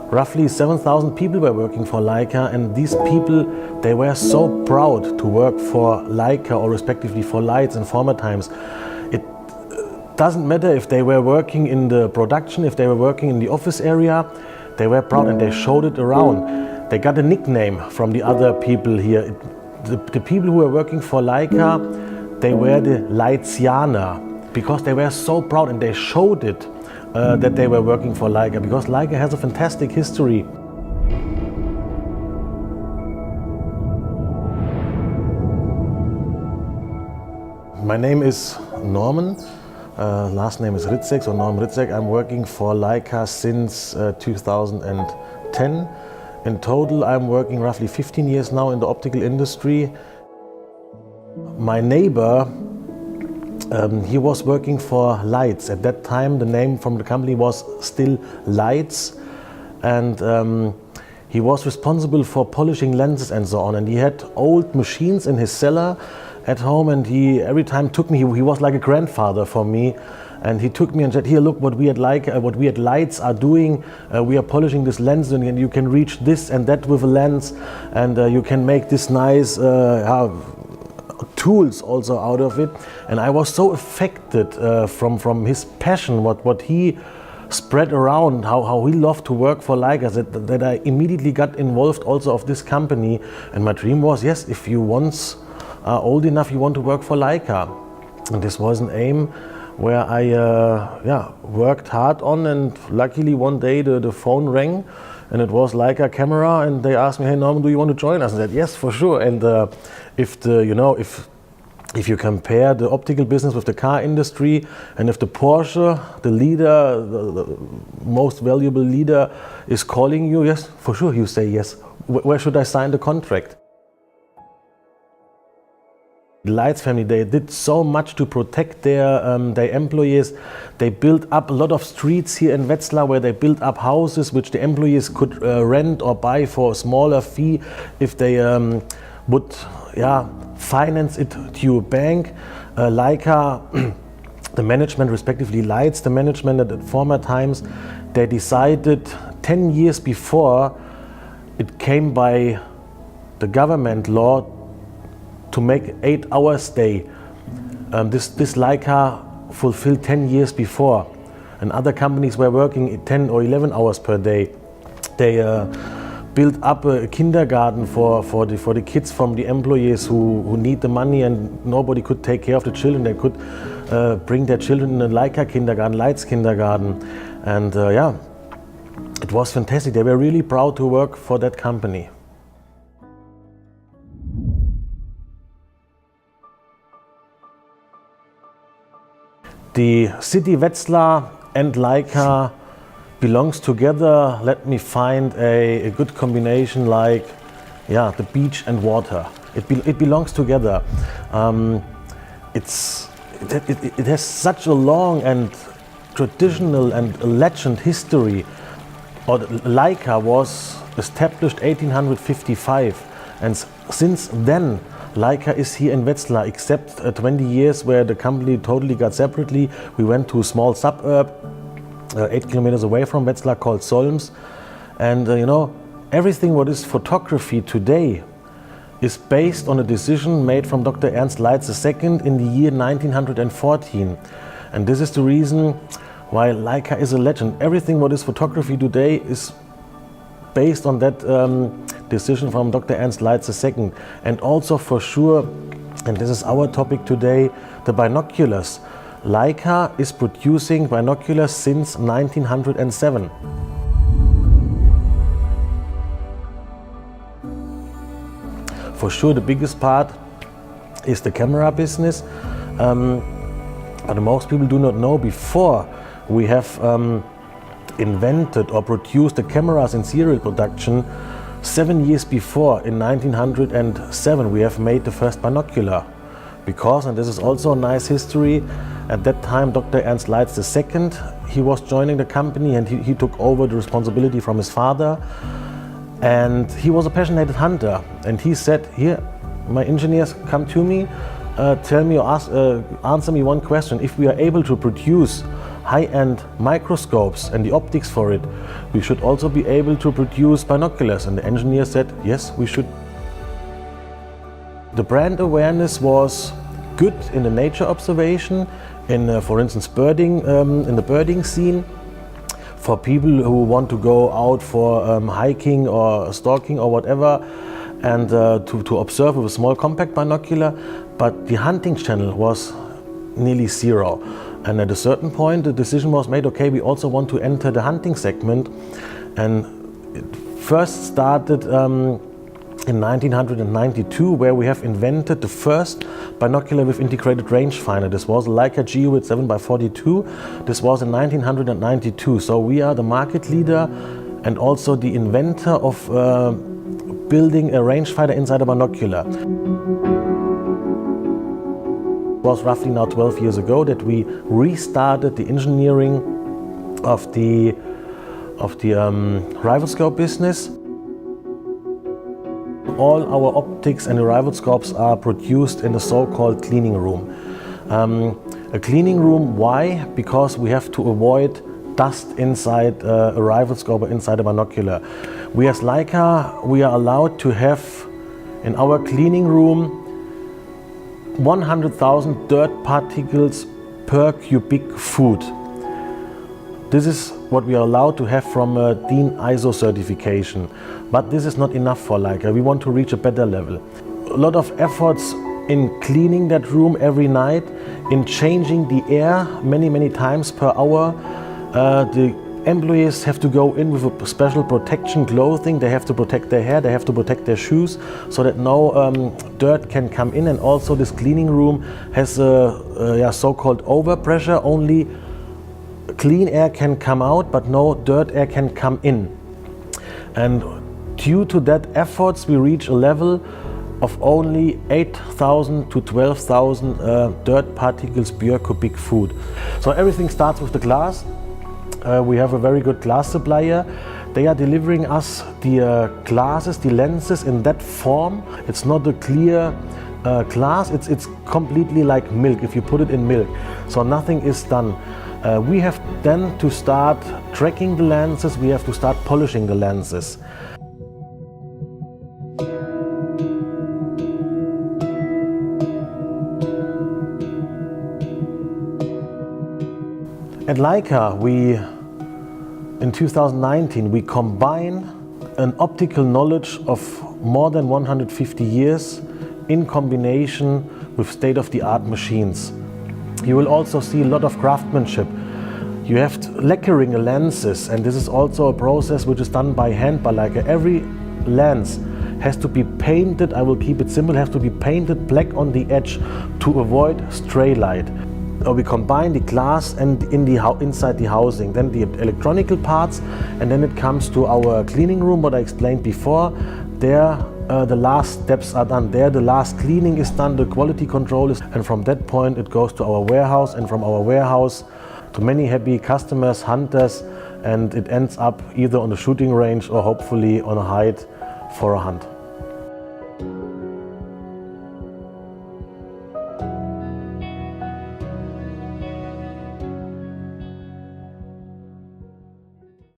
Roughly 7,000 people were working for Leica, and these people, they were so proud to work for Leica or respectively for Leitz in former times. It doesn't matter if they were working in the production, if they were working in the office area, they were proud and they showed it around. They got a nickname from the other people here. The people who were working for Leica, they were the Leitzianer, because they were so proud and they showed it. That they were working for Leica, because Leica has a fantastic history. My name is Norman, last name is Ritzek, so Norman Ritzek. I'm working for Leica since 2010. In total, I'm working roughly 15 years now in the optical industry. My neighbor, he was working for Leitz. At that time, the name from the company was still Leitz, and he was responsible for polishing lenses and so on. And he had old machines in his cellar at home, and he every time took me. He was like a grandfather for me, and he took me and said, "Here, look what we at Leitz are doing. We are polishing this lens, and you can reach this and that with a lens, and you can make this nice." Tools also out of it, and I was so affected from his passion, what he spread around, how he loved to work for Leica, that I immediately got involved also of this company. And my dream was, yes, if you once are old enough, you want to work for Leica. And this was an aim where I worked hard on, and luckily one day the phone rang, and it was Leica camera, and they asked me, "Hey Norman, do you want to join us?" And I said, "Yes, for sure." And if you compare the optical business with the car industry, and if the Porsche, the leader, the most valuable leader, is calling you, yes, for sure you say yes. Where should I sign the contract? The Leitz family, they did so much to protect their employees. They built up a lot of streets here in Wetzlar where they built up houses which the employees could rent or buy for a smaller fee if they would finance it to a bank. Leica, the management, respectively Leitz, the management at former times, they decided 10 years before it came by the government law to make 8 hours day. This Leica fulfilled 10 years before, and other companies were working 10 or 11 hours per day. They built up a kindergarten for the kids from the employees who need the money, and nobody could take care of the children. They could bring their children in a Leica kindergarten, Leitz kindergarten, and it was fantastic. They were really proud to work for that company. The city Wetzlar and Leica belongs together. Let me find a good combination, like the beach and water. It belongs together. It has such a long and traditional and legend history. Leica was established 1855, and since then Leica is here in Wetzlar, except 20 years where the company totally got separately. We went to a small suburb 8 kilometers away from Wetzlar called Solms, and everything what is photography today is based on a decision made from Dr. Ernst Leitz II in the year 1914, and this is the reason why Leica is a legend. Everything what is photography today is based on that decision from Dr. Ernst Leitz II. And also for sure, and this is our topic today, the binoculars. Leica is producing binoculars since 1907. For sure the biggest part is the camera business, but most people do not know, before we have invented or produced the cameras in serial production, 7 years before, in 1907, we have made the first binocular. Because, and this is also a nice history, at that time Dr. Ernst Leitz II, he was joining the company, and he took over the responsibility from his father. And he was a passionate hunter, and he said, "Here, my engineers, come to me. answer me one question. If we are able to produce high-end microscopes and the optics for it, we should also be able to produce binoculars. And the engineer said, yes, we should. The brand awareness was good in the nature observation, in for instance birding, in the birding scene, for people who want to go out for hiking or stalking or whatever, and to observe with a small compact binocular. But the hunting channel was nearly zero. And at a certain point the decision was made, okay, we also want to enter the hunting segment. And it first started in 1992, where we have invented the first binocular with integrated rangefinder. This was a Leica Geo with 7x42. This was in 1992. So we are the market leader and also the inventor of building a rangefinder inside a binocular. It was roughly now 12 years ago that we restarted the engineering of the rival scope business. All our optics and rival scopes are produced in the so-called cleaning room. A cleaning room, why? Because we have to avoid dust inside a rival scope or inside a binocular. We as Leica, we are allowed to have in our cleaning room 100,000 dirt particles per cubic foot. This is what we are allowed to have from a DIN ISO certification. But this is not enough for Leica. We want to reach a better level. A lot of efforts in cleaning that room every night, in changing the air many times per hour. The employees have to go in with a special protection clothing. They have to protect their hair, they have to protect their shoes, so that no dirt can come in. And also this cleaning room has a so-called overpressure. Only clean air can come out, but no dirt air can come in. And due to that efforts, we reach a level of only 8,000 to 12,000 dirt particles per cubic foot. So everything starts with the glass. We have a very good glass supplier. They are delivering us the glasses, the lenses in that form. It's not a clear glass, it's completely like milk, if you put it in milk. So nothing is done. We have then to start tracking the lenses, we have to start polishing the lenses. At Leica, in 2019, we combine an optical knowledge of more than 150 years in combination with state-of-the-art machines. You will also see a lot of craftsmanship. You have lacquering the lenses, and this is also a process which is done by hand by Leica. Every lens has to be painted, I will keep it simple, has to be painted black on the edge to avoid stray light. We combine the glass and inside the housing, then the electronical parts, and then it comes to our cleaning room, what I explained before. There the last steps are done. There the last cleaning is done, the quality control is, and from that point it goes to our warehouse, and from our warehouse to many happy customers, hunters, and it ends up either on the shooting range or hopefully on a hide for a hunt.